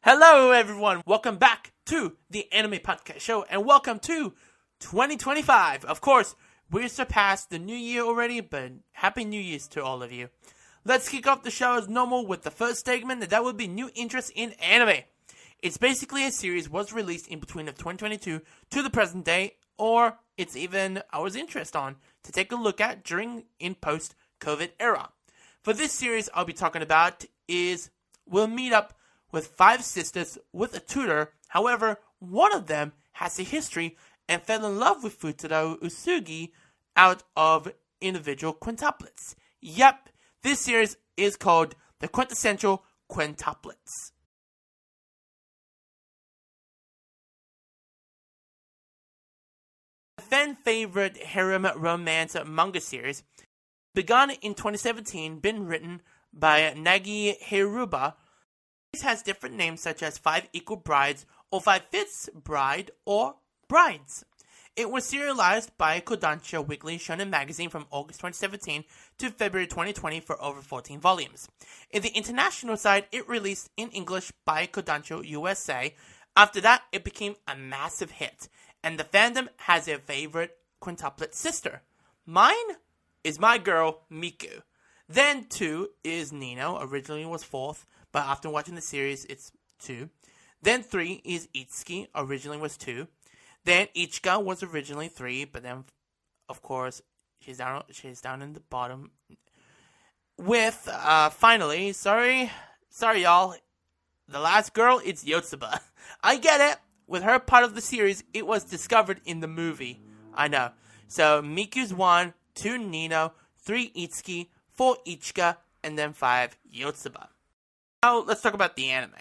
Hello everyone, welcome back to the Anime Podcast Show, and welcome to 2025. Of course, we surpassed the new year already, but Happy New Year's to all of you. Let's kick off the show as normal with the first segment, and that would be new interest in anime. It's basically a series was released in between of 2022 to the present day, or it's even our interest on to take a look at during in post-COVID era. For this series I'll be talking about is we'll meet up with 5 sisters with a tutor. However, one of them has a history and fell in love with Futaro Usugi out of individual quintuplets. Yep, this series is called the Quintessential Quintuplets. The fan favorite harem romance manga series begun in 2017, been written by Nagi Hiruba. This has different names such as 5 Equal Brides or 5/5 Bride or Brides. It was serialized by Kodansha Weekly Shonen Magazine from August 2017 to February 2020 for over 14 volumes. In the international side, it released in English by Kodansha USA. After that, it became a massive hit, and the fandom has a favorite quintuplet sister. Mine is my girl, Miku. Then 2 is Nino, originally was 4th, but after watching the series, it's 2. Then 3 is Itsuki, originally was 2. Then Ichika was originally 3, but then, of course, she's down in the bottom. With, finally, sorry y'all, the last girl, it's Yotsuba. I get it. With her part of the series, it was discovered in the movie. I know. So, Miku's 1, 2 Nino, 3 Itsuki, 4 Ichika, and then 5 Yotsuba. Now, let's talk about the anime.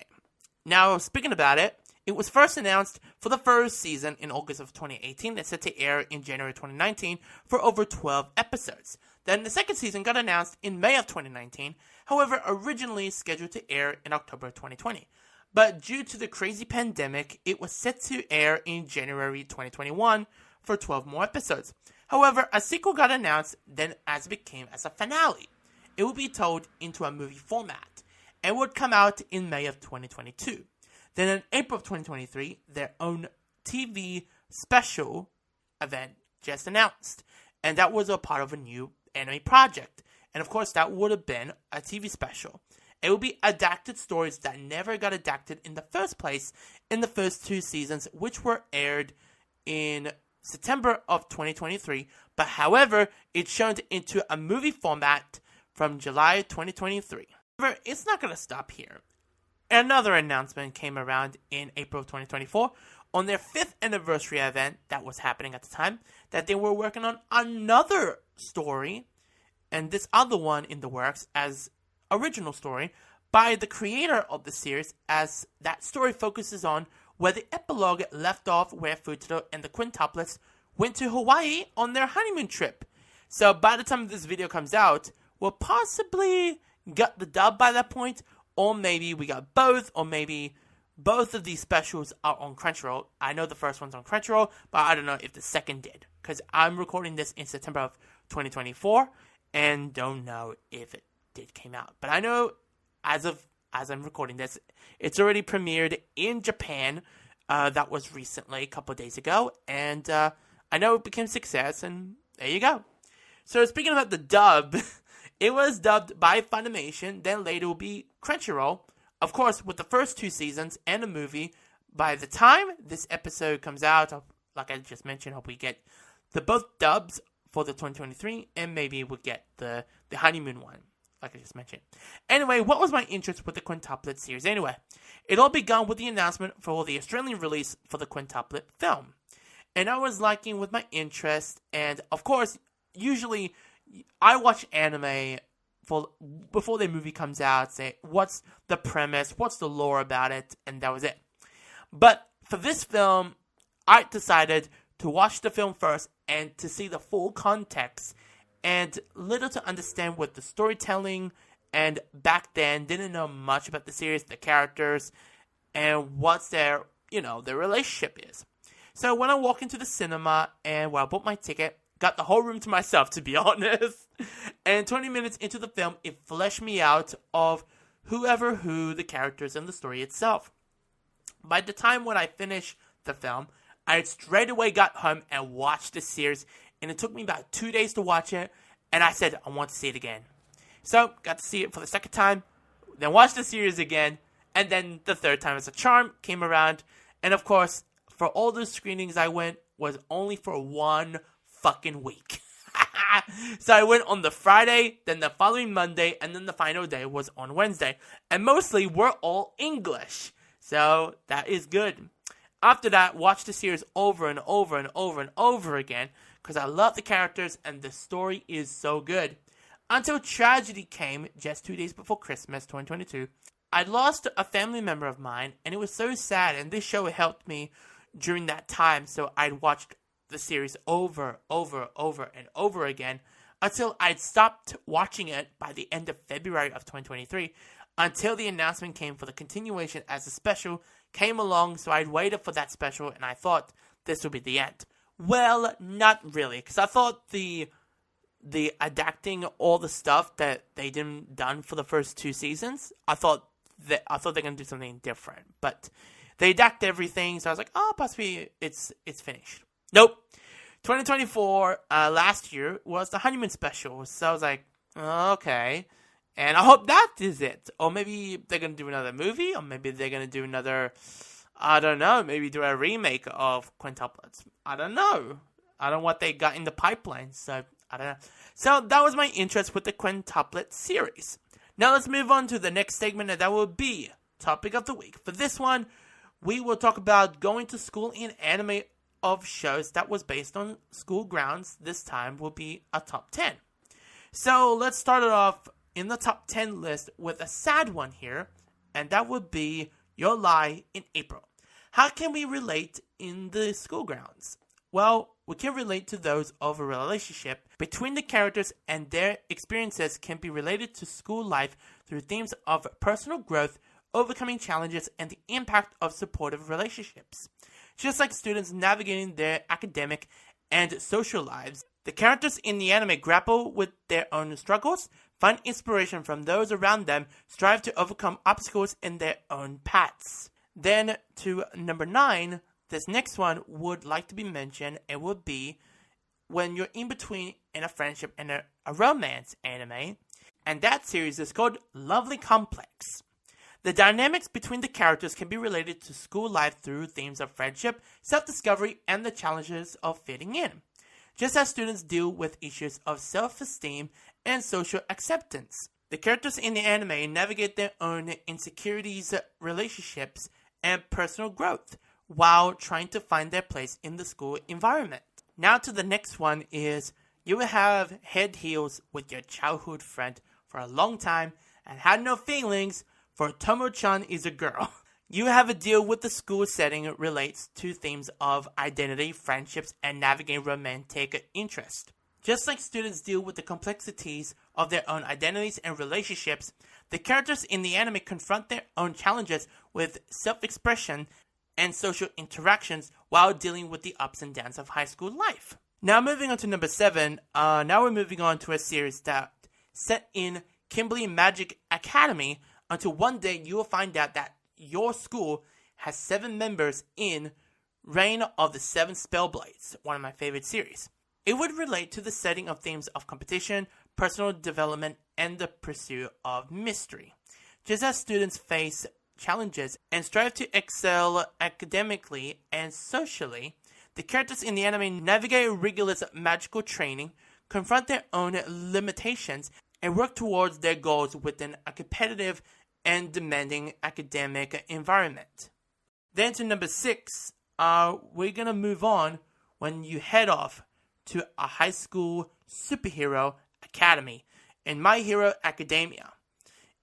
Now, speaking about it, it was first announced for the first season in August of 2018 that's set to air in January 2019 for over 12 episodes. Then the second season got announced in May of 2019, however, originally scheduled to air in October 2020. But due to the crazy pandemic, it was set to air in January 2021 for 12 more episodes. However, a sequel got announced then as it became as a finale. It would be told into a movie format and would come out in May of 2022. Then in April of 2023, their own TV special event just announced. And that was a part of a new anime project. And of course, that would have been a TV special. It would be adapted stories that never got adapted in the first place in the first 2 seasons, which were aired in September of 2023. But however, it's shown into a movie format from July 2023. However, it's not going to stop here. Another announcement came around in April of 2024 on their 5th anniversary event that was happening at the time, that they were working on another story, and this other one in the works as original story by the creator of the series, as that story focuses on where the epilogue left off, where Futaro and the quintuplets went to Hawaii on their honeymoon trip. So by the time this video comes out, we'll possibly got the dub by that point, or maybe we got both, or maybe both of these specials are on Crunchyroll. I know the first one's on Crunchyroll, but I don't know if the second did, because I'm recording this in September of 2024, and don't know if it did came out. But I know as I'm recording this, it's already premiered in Japan. That was recently, a couple of days ago, and I know it became a success, and there you go. So speaking about the dub, it was dubbed by Funimation, then later will be Crunchyroll. Of course, with the first 2 seasons and a movie, by the time this episode comes out, like I just mentioned, hope we get the both dubs for the 2023, and maybe we'll get the honeymoon one, like I just mentioned. Anyway, what was my interest with the Quintuplet series anyway? It all began with the announcement for the Australian release for the Quintuplet film. And I was liking with my interest, and of course, usually I watch anime before the movie comes out, say what's the premise, what's the lore about it, and that was it. But for this film, I decided to watch the film first and to see the full context, and little to understand with the storytelling, and back then didn't know much about the series, the characters, and what's their relationship is. So when I walked into the cinema and when I bought my ticket, got the whole room to myself, to be honest. And 20 minutes into the film, it fleshed me out of who the characters and the story itself. By the time when I finished the film, I had straight away got home and watched the series, and it took me about 2 days to watch it, and I said, I want to see it again. So, got to see it for the second time, then watched the series again, and then the third time as a charm came around, and of course, for all the screenings I went was only for 1 fucking week. So I went on the Friday, then the following Monday, and then the final day was on Wednesday. And mostly we're all English. So that is good. After that, watched the series over and over and over and over again because I love the characters and the story is so good. Until tragedy came just 2 days before Christmas 2022. I lost a family member of mine and it was so sad, and this show helped me during that time, so I'd watched the series over and over again until I'd stopped watching it by the end of February of 2023 until the announcement came for the continuation as a special came along. So I'd waited for that special and I thought this would be the end. Well, not really, because I thought the adapting all the stuff that they didn't done for the first 2 seasons, I thought they're gonna do something different, but they adapt everything, so I was like, oh, possibly it's finished. Nope. 2024, last year, was the honeymoon special. So I was like, okay. And I hope that is it. Or maybe they're going to do another movie. Or maybe they're going to do another, I don't know, maybe do a remake of Quintuplets. I don't know. I don't know what they got in the pipeline. So, I don't know. So that was my interest with the Quintuplet series. Now let's move on to the next segment, and that will be Topic of the Week. For this one, we will talk about going to school in anime of shows that was based on school grounds. This time will be a top 10. So let's start it off in the top 10 list with a sad one here, and that would be Your Lie in April. How can we relate in the school grounds? Well, we can relate to those of a relationship between the characters, and their experiences can be related to school life through themes of personal growth, overcoming challenges, and the impact of supportive relationships. Just like students navigating their academic and social lives, the characters in the anime grapple with their own struggles, find inspiration from those around them, strive to overcome obstacles in their own paths. Then to number 9, this next one would like to be mentioned. It would be when you're in between in a friendship and a romance anime, and that series is called Lovely Complex. The dynamics between the characters can be related to school life through themes of friendship, self-discovery, and the challenges of fitting in, just as students deal with issues of self-esteem and social acceptance. The characters in the anime navigate their own insecurities, relationships, and personal growth while trying to find their place in the school environment. Now to the next one is you will have head heels with your childhood friend for a long time and had no feelings for Tomo-chan is a girl. You have a deal with the school setting relates to themes of identity, friendships, and navigating romantic interest. Just like students deal with the complexities of their own identities and relationships, the characters in the anime confront their own challenges with self-expression and social interactions while dealing with the ups and downs of high school life. Now moving on to number 7, now we're moving on to a series that set in Kimberly Magic Academy, until one day you will find out that your school has 7 members in Reign of the 7 Spellblades, one of my favorite series. It would relate to the setting of themes of competition, personal development, and the pursuit of mystery. Just as students face challenges and strive to excel academically and socially, the characters in the anime navigate rigorous magical training, confront their own limitations, and work towards their goals within a competitive and demanding academic environment. Then to number 6, we're going to move on when you head off to a high school superhero academy in My Hero Academia.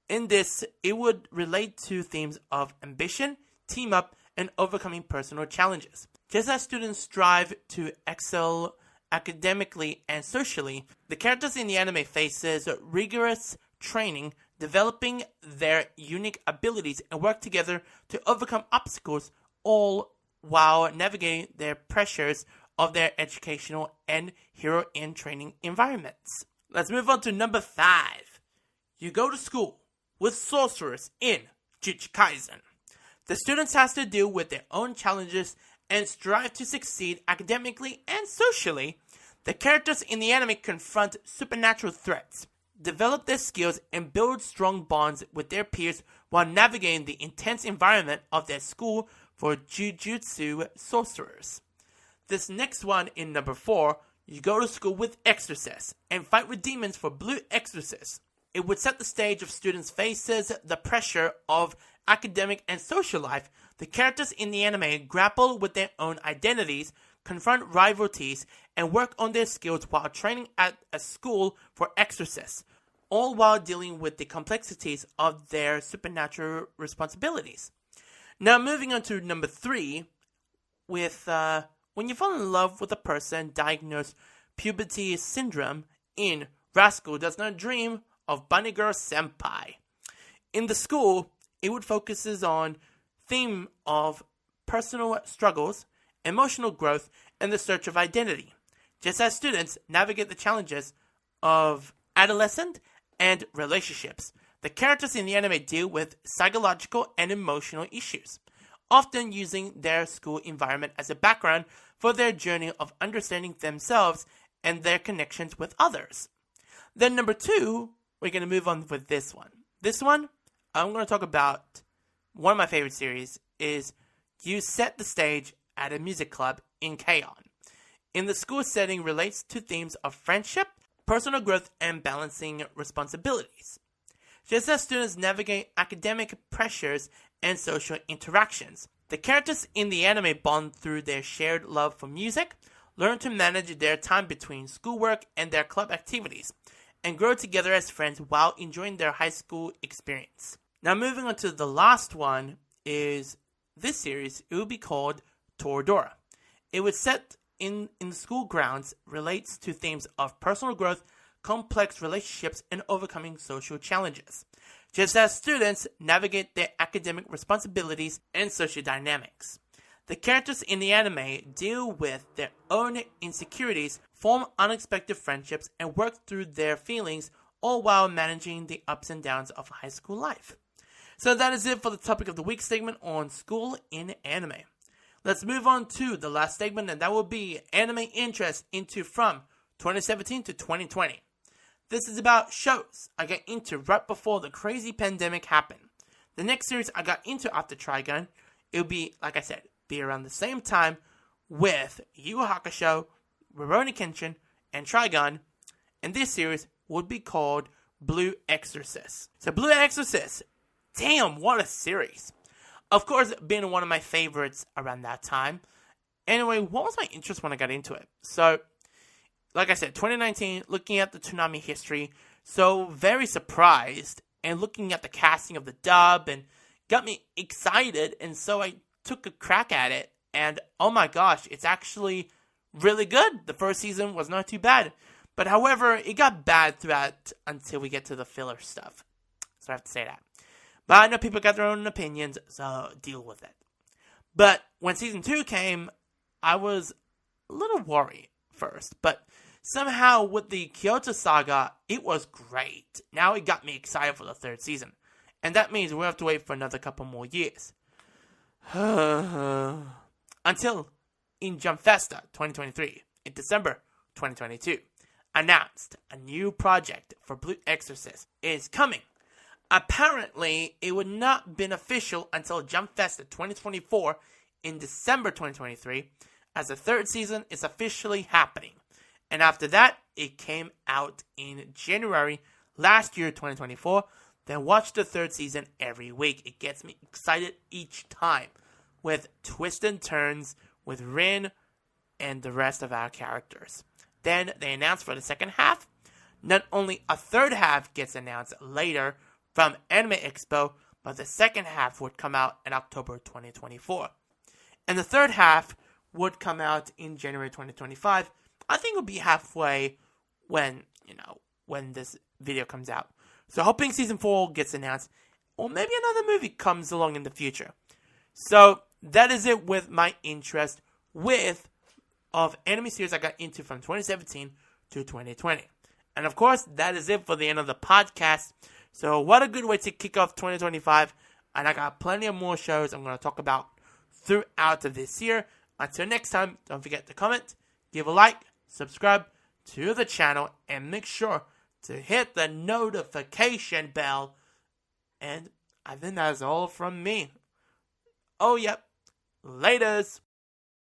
In this, it would relate to themes of ambition, team up, and overcoming personal challenges. Just as students strive to excel academically and socially, the characters in the anime faces rigorous training, developing their unique abilities and work together to overcome obstacles, all while navigating their pressures of their educational and hero in training environments. Let's move on to number 5. You go to school with sorcerers in Jujutsu Kaisen. The students have to deal with their own challenges and strive to succeed academically and socially. The characters in the anime confront supernatural threats, develop their skills, and build strong bonds with their peers while navigating the intense environment of their school for jujutsu sorcerers. This next one in number 4, you go to school with Exorcist and fight with demons for Blue Exorcist. It would set the stage of students faces the pressure of academic and social life. The characters in the anime grapple with their own identities, confront rivalries, and work on their skills while training at a school for exorcists, all while dealing with the complexities of their supernatural responsibilities. Now moving on to number 3, with when you fall in love with a person diagnosed puberty syndrome in Rascal Does Not Dream of Bunny Girl Senpai. In the school, it would focuses on theme of personal struggles, emotional growth, and the search of identity, just as students navigate the challenges of adolescent and relationships. The characters in the anime deal with psychological and emotional issues, often using their school environment as a background for their journey of understanding themselves and their connections with others. Then number 2, we're going to move on with this one. This one, I'm going to talk about one of my favorite series is You Set the Stage at a Music Club in K-On! In the school setting relates to themes of friendship, personal growth, and balancing responsibilities. Just as students navigate academic pressures and social interactions, the characters in the anime bond through their shared love for music, learn to manage their time between schoolwork and their club activities, and grow together as friends while enjoying their high school experience. Now moving on to the last one is this series. It will be called Toradora. It was set in the school grounds, relates to themes of personal growth, complex relationships, and overcoming social challenges, just as students navigate their academic responsibilities and social dynamics. The characters in the anime deal with their own insecurities, form unexpected friendships, and work through their feelings, all while managing the ups and downs of high school life. So that is it for the topic of the week segment on school in anime. Let's move on to the last segment, and that will be anime interest into from 2017 to 2020. This is about shows I got into right before the crazy pandemic happened. The next series I got into after Trigun, it'll be, like I said, be around the same time with Yu Yu Hakusho, Rurouni Kenshin, and Trigun, and this series would be called Blue Exorcist. So Blue Exorcist, damn, what a series. Of course, being one of my favorites around that time. Anyway, what was my interest when I got into it? So, like I said, 2019, looking at the Toonami history, so very surprised, and looking at the casting of the dub, and got me excited, and so I took a crack at it, and oh my gosh, it's actually really good. The first season was not too bad, but however, it got bad throughout until we get to the filler stuff, so I have to say that. But I know people got their own opinions, so deal with it. But when season 2 came, I was a little worried first, but somehow with the Kyoto Saga, it was great. Now it got me excited for the 3rd season, and that means we'll have to wait for another couple more years. Until in Jump Festa 2023, in December 2022, announced a new project for Blue Exorcist is coming. Apparently, it would not have been official until Jump Festa 2024 in December 2023, as the 3rd season is officially happening. And after that, it came out in January last year, 2024. Then watch the 3rd season every week. It gets me excited each time, with twists and turns with Rin and the rest of our characters. Then they announced for the 2nd half. Not only a 3rd half gets announced later from Anime Expo, but the 2nd half would come out in October 2024. And the 3rd half would come out in January 2025. I think it'll be halfway when this video comes out. So hoping season 4 gets announced, or maybe another movie comes along in the future. So that is it with my interest of anime series I got into from 2017 to 2020. And of course, that is it for the end of the podcast. So what a good way to kick off 2025 And I got plenty of more shows I'm going to talk about throughout this year. Until next time, don't forget to comment, give a like, subscribe to the channel, and make sure to hit the notification bell. And I think that's all from me. Oh, yep. Laters.